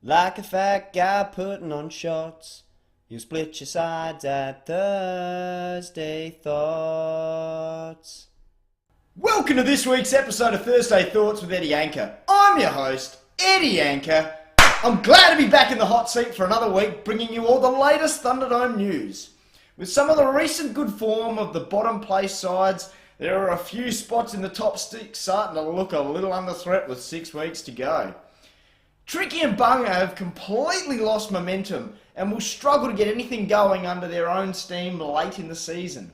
Like a fat guy putting on shorts, you split your sides at Thursday Thoughts. Welcome to this week's episode of Thursday Thoughts with Eddie Anchor. I'm your host, Eddie Anchor. I'm glad to be back in the hot seat for another week, bringing you all the latest Thunderdome news. With some of the recent good form of the bottom place sides, there are a few spots in the top six starting to look a little under threat with 6 weeks to go. Tricky and Bunga have completely lost momentum and will struggle to get anything going under their own steam late in the season.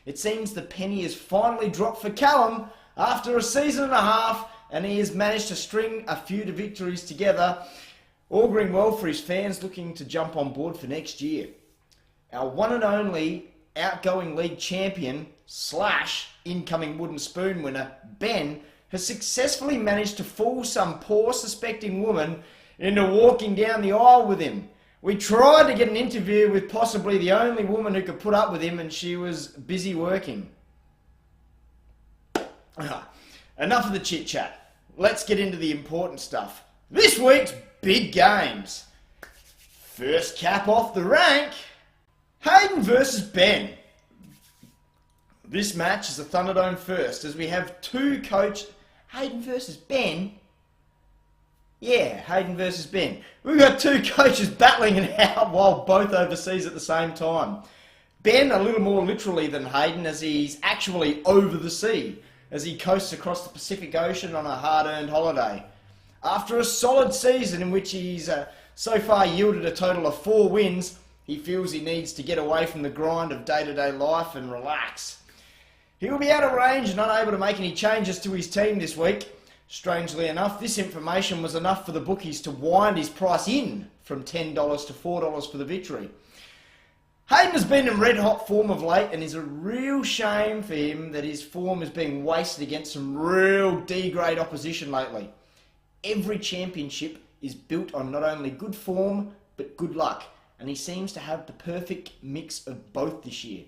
It seems the penny has finally dropped for Callum after a season and a half, and he has managed to string a few victories together, auguring well for his fans looking to jump on board for next year. Our one and only outgoing league champion / incoming wooden spoon winner, Ben, has successfully managed to fool some poor suspecting woman into walking down the aisle with him. We tried to get an interview with possibly the only woman who could put up with him, and she was busy working. Enough of the chit chat. Let's get into the important stuff. This week's big games. First cap off the rank, Hayden versus Ben. This match is a Thunderdome first, as we have two coaches. Hayden versus Ben? Yeah, Hayden versus Ben. We've got two coaches battling it out while both overseas at the same time. Ben a little more literally than Hayden, as he's actually over the sea, as he coasts across the Pacific Ocean on a hard-earned holiday. After a solid season in which he's so far yielded a total of 4 wins, he feels he needs to get away from the grind of day-to-day life and relax. He will be out of range and unable to make any changes to his team this week. Strangely enough, this information was enough for the bookies to wind his price in from $10 to $4 for the victory. Hayden has been in red-hot form of late, and is a real shame for him that his form is being wasted against some real D-grade opposition lately. Every championship is built on not only good form, but good luck, and he seems to have the perfect mix of both this year.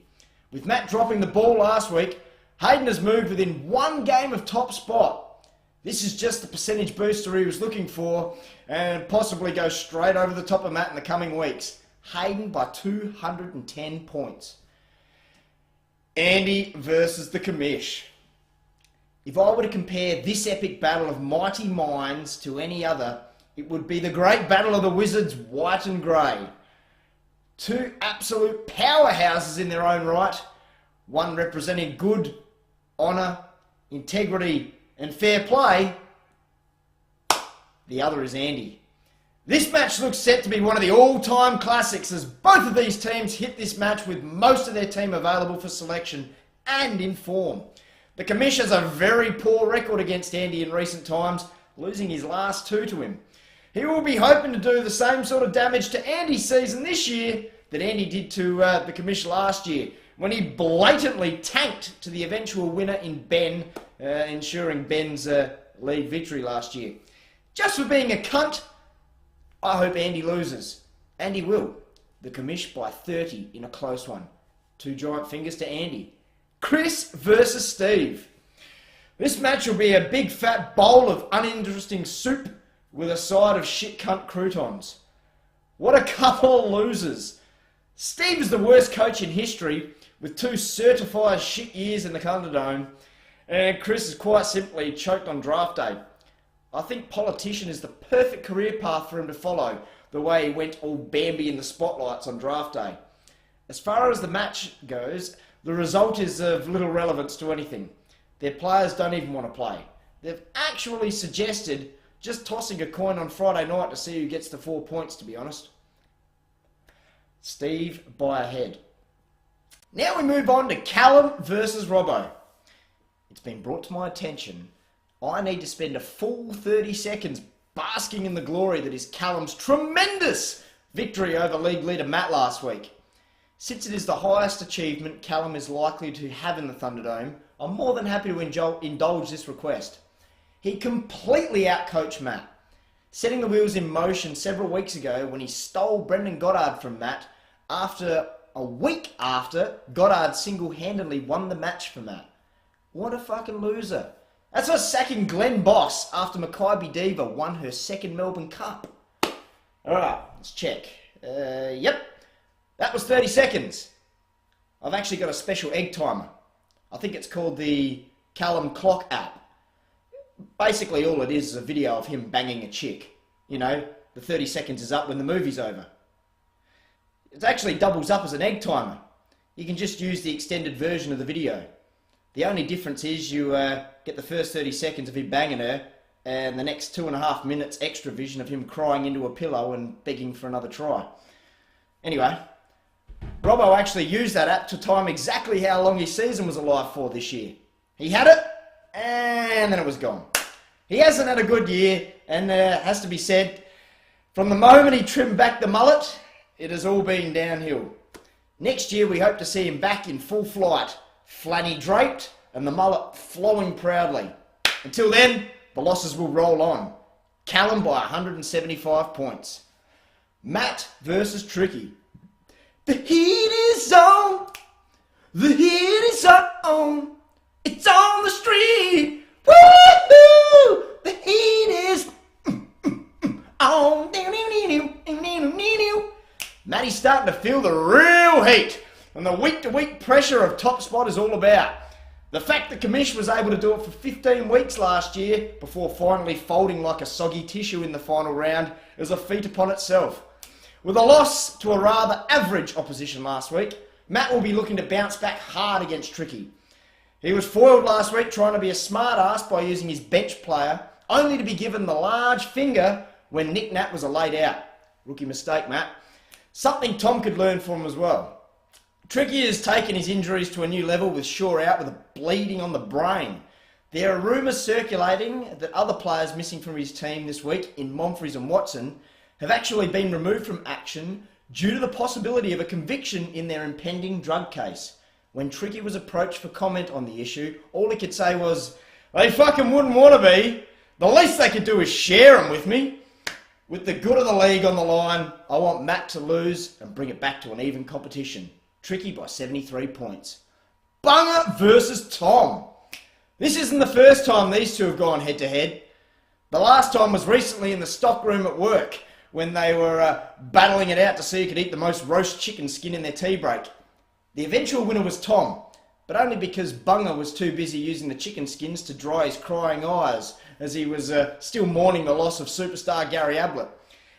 With Matt dropping the ball last week, Hayden has moved within 1 game of top spot. This is just the percentage booster he was looking for, and possibly go straight over the top of Matt in the coming weeks. Hayden by 210 points. Andy versus the commish. If I were to compare this epic battle of mighty minds to any other, it would be the great battle of the wizards, white and grey. Two absolute powerhouses in their own right, one representing good, honour, integrity and fair play. The other is Andy. This match looks set to be one of the all-time classics, as both of these teams hit this match with most of their team available for selection and in form. The commish has a very poor record against Andy in recent times, losing his last 2 to him. He will be hoping to do the same sort of damage to Andy's season this year that Andy did to the commish last year, when he blatantly tanked to the eventual winner in Ben, ensuring Ben's league victory last year. Just for being a cunt, I hope Andy loses. And he will. The commish by 30 in a close one. 2 giant fingers to Andy. Chris versus Steve. This match will be a big fat bowl of uninteresting soup with a side of shit cunt croutons. What a couple of losers. Steve is the worst coach in history, with 2 certified shit years in the Thunderdome, and Chris is quite simply choked on draft day. I think politician is the perfect career path for him to follow, the way he went all Bambi in the spotlights on draft day. As far as the match goes, the result is of little relevance to anything. Their players don't even want to play. They've actually suggested just tossing a coin on Friday night to see who gets the 4 points, to be honest. Steve by a head. Now we move on to Callum versus Robbo. It's been brought to my attention I need to spend a full 30 seconds basking in the glory that is Callum's tremendous victory over league leader Matt last week. Since it is the highest achievement Callum is likely to have in the Thunderdome, I'm more than happy to indulge this request. He completely outcoached Matt, setting the wheels in motion several weeks ago when he stole Brendan Goddard from Matt a week after Goddard single-handedly won the match for Matt. What a fucking loser. That's like sacking Glenn Boss after Mackay Diva won her 2nd Melbourne Cup. Alright, let's check. Yep, that was 30 seconds. I've actually got a special egg timer. I think it's called the Callum Clock app. Basically all it is a video of him banging a chick. You know, the 30 seconds is up when the movie's over. It actually doubles up as an egg timer. You can just use the extended version of the video. The only difference is you get the first 30 seconds of him banging her and the next 2.5 minutes extra vision of him crying into a pillow and begging for another try. Anyway, Robbo actually used that app to time exactly how long his season was alive for this year. He had it, and then it was gone. He hasn't had a good year, and has to be said, from the moment he trimmed back the mullet, it has all been downhill. Next year we hope to see him back in full flight, flanny draped, and the mullet flowing proudly. Until then, the losses will roll on. Callum by 175 points. Matt versus Tricky. The heat is on. The heat is on. It's on the street. Woo-hoo! The heat is on. Matty's starting to feel the real heat and the week-to-week pressure of top spot is all about. The fact that Kamish was able to do it for 15 weeks last year before finally folding like a soggy tissue in the final round is a feat upon itself. With a loss to a rather average opposition last week, Matt will be looking to bounce back hard against Tricky. He was foiled last week trying to be a smart ass by using his bench player, only to be given the large finger when Nick Nat was a laid out. Rookie mistake, Matt. Something Tom could learn from as well. Tricky has taken his injuries to a new level with Shaw out with a bleeding on the brain. There are rumours circulating that other players missing from his team this week in Monfries and Watson have actually been removed from action due to the possibility of a conviction in their impending drug case. When Tricky was approached for comment on the issue, all he could say was, "They fucking wouldn't want to be. The least they could do is share them with me." With the good of the league on the line, I want Matt to lose and bring it back to an even competition. Tricky by 73 points. Bunger versus Tom. This isn't the first time these two have gone head to head. The last time was recently in the stock room at work when they were battling it out to see who could eat the most roast chicken skin in their tea break. The eventual winner was Tom, but only because Bunger was too busy using the chicken skins to dry his crying eyes as he was still mourning the loss of superstar Gary Ablett.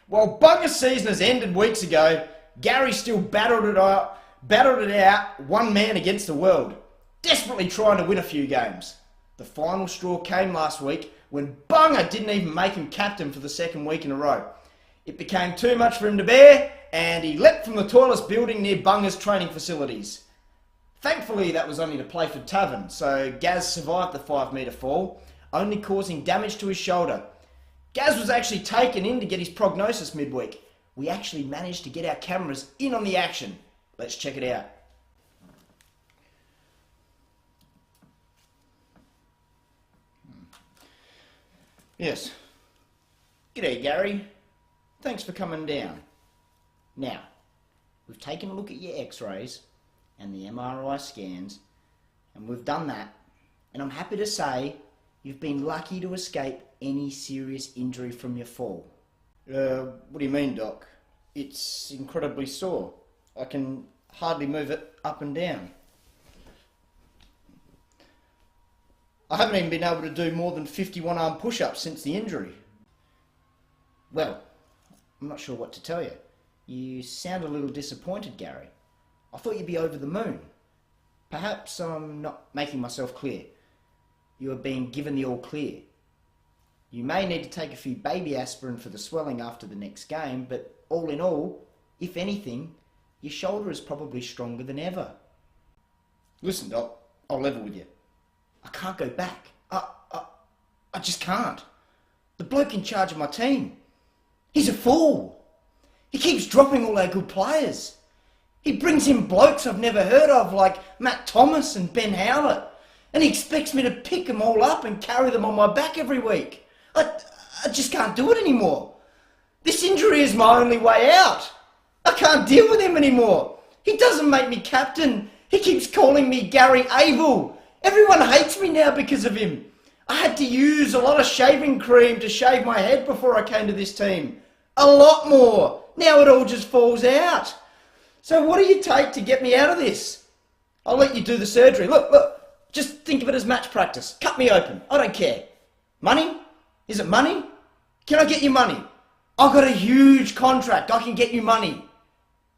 While Bunger's season has ended weeks ago, Gary still battled it out one man against the world, desperately trying to win a few games. The final straw came last week when Bunger didn't even make him captain for the second week in a row. It became too much for him to bear, and he leapt from the tallest building near Bunger's training facilities. Thankfully, that was only the Playford Tavern, so Gaz survived the 5-metre fall, only causing damage to his shoulder. Gaz was actually taken in to get his prognosis midweek. We actually managed to get our cameras in on the action. Let's check it out. Yes. G'day, Gary. Thanks for coming down. Now, we've taken a look at your x-rays and the MRI scans, and we've done that, and I'm happy to say you've been lucky to escape any serious injury from your fall. What do you mean, Doc? It's incredibly sore. I can hardly move it up and down. I haven't even been able to do more than 51 arm push-ups since the injury. Well, I'm not sure what to tell you. You sound a little disappointed, Gary. I thought you'd be over the moon. Perhaps I'm not making myself clear. You are being given the all clear. You may need to take a few baby aspirin for the swelling after the next game, but all in all, if anything, your shoulder is probably stronger than ever. Listen, Doc, I'll level with you. I can't go back. I just can't. The bloke in charge of my team, he's a fool. He keeps dropping all our good players. He brings in blokes I've never heard of, like Matt Thomas and Ben Howlett, and he expects me to pick them all up and carry them on my back every week. I just can't do it anymore. This injury is my only way out. I can't deal with him anymore. He doesn't make me captain. He keeps calling me Gary Abel. Everyone hates me now because of him. I had to use a lot of shaving cream to shave my head before I came to this team. A lot more. Now it all just falls out. So what do you take to get me out of this? I'll let you do the surgery. Look, just think of it as match practice. Cut me open. I don't care. Money? Is it money? Can I get you money? I've got a huge contract. I can get you money.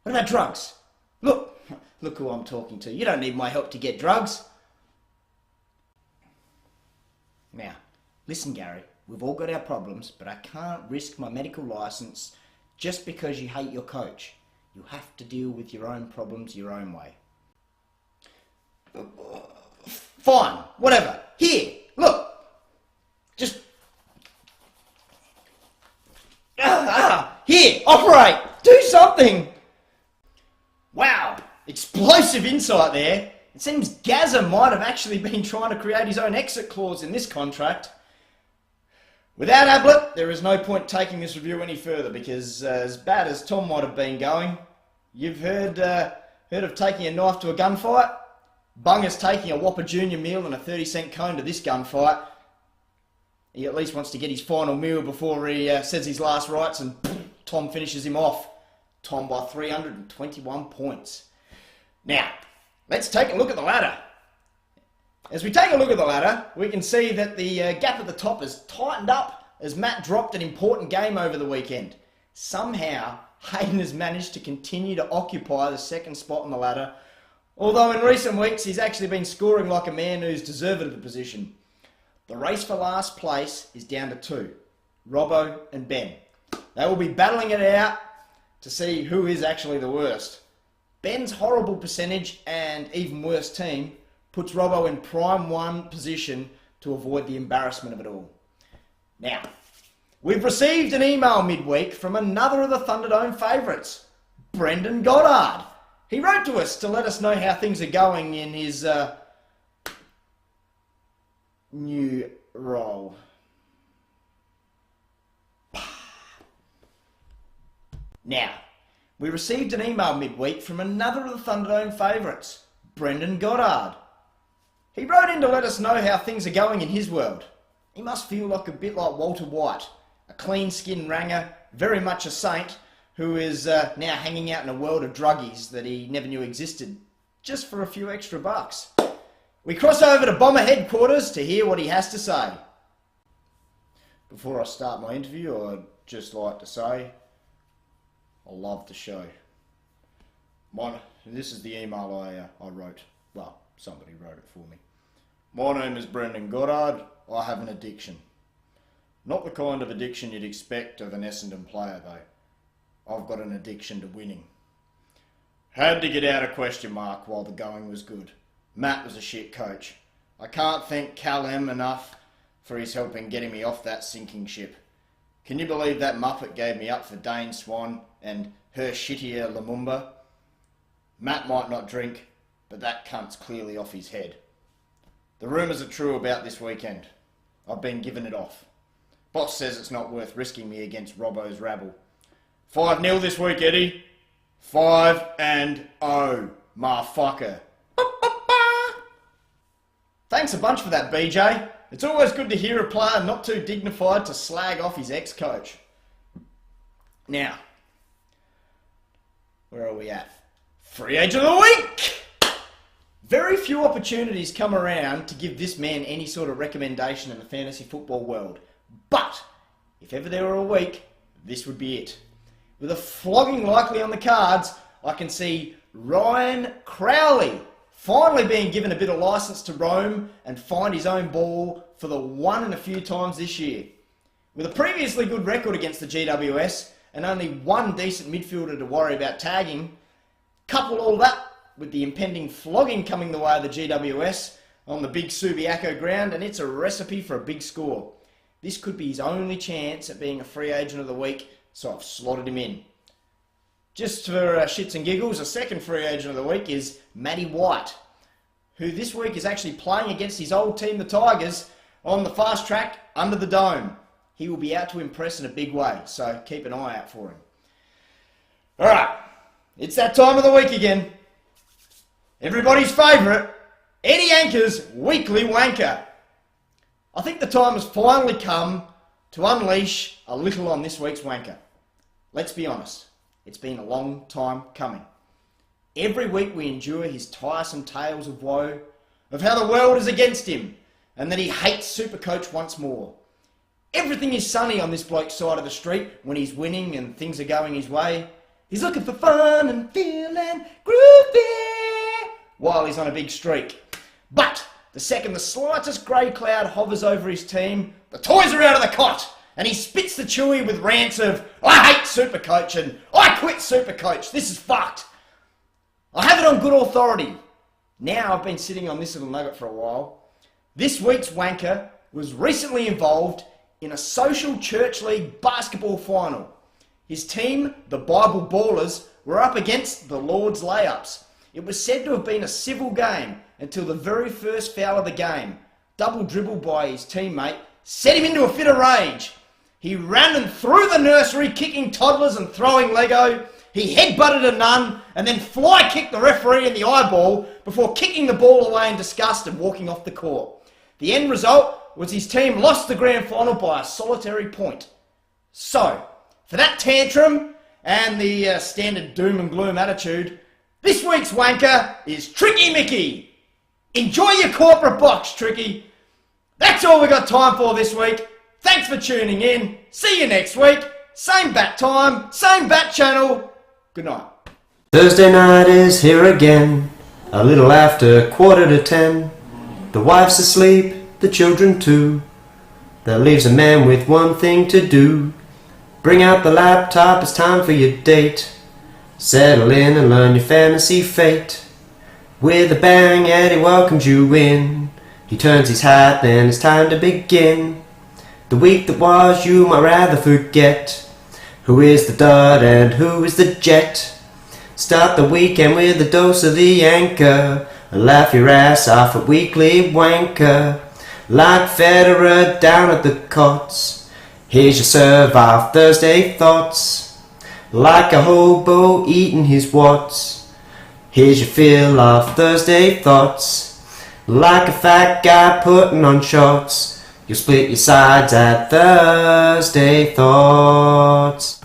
What about drugs? Look who I'm talking to. You don't need my help to get drugs. Now, listen, Gary, we've all got our problems, but I can't risk my medical license just because you hate your coach. You have to deal with your own problems your own way. Fine, whatever. Here, look. Just... Here, operate. Do something. Wow, explosive insight there. It seems Gazza might have actually been trying to create his own exit clause in this contract. Without Ablett, there is no point taking this review any further because as bad as Tom might have been going, you've heard of taking a knife to a gunfight? Bunga's taking a Whopper Junior meal and a 30-cent cone to this gunfight. He at least wants to get his final meal before he says his last rites and Tom finishes him off. Tom by 321 points. Now, let's take a look at the ladder. As we take a look at the ladder, we can see that the gap at the top has tightened up as Matt dropped an important game over the weekend. Somehow, Hayden has managed to continue to occupy the second spot on the ladder, although in recent weeks he's actually been scoring like a man who's deserved of the position. The race for last place is down to two, Robbo and Ben. They will be battling it out to see who is actually the worst. Ben's horrible percentage and even worse team puts Robbo in prime one position to avoid the embarrassment of it all. Now, we've received an email midweek from another of the Thunderdome favourites, Brendan Goddard. He wrote to us to let us know how things are going in his new role. Now, we received an email midweek from another of the Thunderdome favourites, Brendan Goddard. He wrote in to let us know how things are going in his world. He must feel like a bit like Walter White, a clean-skinned ranger, very much a saint, who is now hanging out in a world of druggies that he never knew existed, just for a few extra bucks. We cross over to Bomber headquarters to hear what he has to say. Before I start my interview, I'd just like to say, I love the show. This is the email I wrote. Well, somebody wrote it for me. My name is Brendan Goddard. I have an addiction. Not the kind of addiction you'd expect of an Essendon player, though. I've got an addiction to winning. Had to get out a question mark while the going was good. Matt was a shit coach. I can't thank Cal M enough for his help in getting me off that sinking ship. Can you believe that Muppet gave me up for Dane Swan and her shittier Lumumba? Matt might not drink, but that cunt's clearly off his head. The rumours are true about this weekend. I've been given it off. Boss says it's not worth risking me against Robbo's rabble. 5-0 this week, Eddie. 5-0, motherfucker. Thanks a bunch for that, BJ. It's always good to hear a player not too dignified to slag off his ex-coach. Now, where are we at? Free Agent of the Week! Very few opportunities come around to give this man any sort of recommendation in the fantasy football world. But, if ever there were a week, this would be it. With a flogging likely on the cards, I can see Ryan Crowley finally being given a bit of licence to roam and find his own ball for the one and a few times this year. With a previously good record against the GWS and only one decent midfielder to worry about tagging, couple all that with the impending flogging coming the way of the GWS on the big Subiaco ground, and it's a recipe for a big score. This could be his only chance at being a free agent of the week, so I've slotted him in. Just for shits and giggles, a second free agent of the week is Matty White, who this week is actually playing against his old team, the Tigers, on the fast track under the dome. He will be out to impress in a big way, so keep an eye out for him. Alright, it's that time of the week again. Everybody's favourite, Eddie Anker's Weekly Wanker. I think the time has finally come to unleash a little on this week's wanker. Let's be honest, it's been a long time coming. Every week we endure his tiresome tales of woe, of how the world is against him, and that he hates Supercoach once more. Everything is sunny on this bloke's side of the street when he's winning and things are going his way. He's looking for fun and feeling groovy while he's on a big streak. But the second the slightest grey cloud hovers over his team, the toys are out of the cot, and he spits the chewy with rants of, "I hate Supercoach" and "I quit Supercoach, this is fucked." I have it on good authority. Now I've been sitting on this little nugget for a while. This week's wanker was recently involved in a social church league basketball final. His team, the Bible Ballers, were up against the Lord's Layups. It was said to have been a civil game until the very first foul of the game, double dribble by his teammate, set him into a fit of rage. He ran and through the nursery, kicking toddlers and throwing Lego. He headbutted a nun and then fly kicked the referee in the eyeball before kicking the ball away in disgust and walking off the court. The end result was his team lost the grand final by a solitary point. So, for that tantrum and the standard doom and gloom attitude, this week's wanker is Tricky Mickey. Enjoy your corporate box, Tricky. That's all we got time for this week. Thanks for tuning in. See you next week. Same bat time, same bat channel. Good night. Thursday night is here again, a little after 10:15. The wife's asleep, the children too. That leaves a man with one thing to do. Bring out the laptop, it's time for your date. Settle in and learn your fantasy fate. With a bang, Eddie welcomes you in. He turns his hat, then it's time to begin. The week that was, you might rather forget. Who is the dud and who is the jet? Start the weekend with a dose of the anchor. Laugh your ass off at weekly wanker. Like Federer down at the cots. Here's your servile Thursday thoughts. Like a hobo eating his watts. Here's your fill of Thursday thoughts. Like a fat guy putting on shorts. You split your sides at Thursday Thoughts.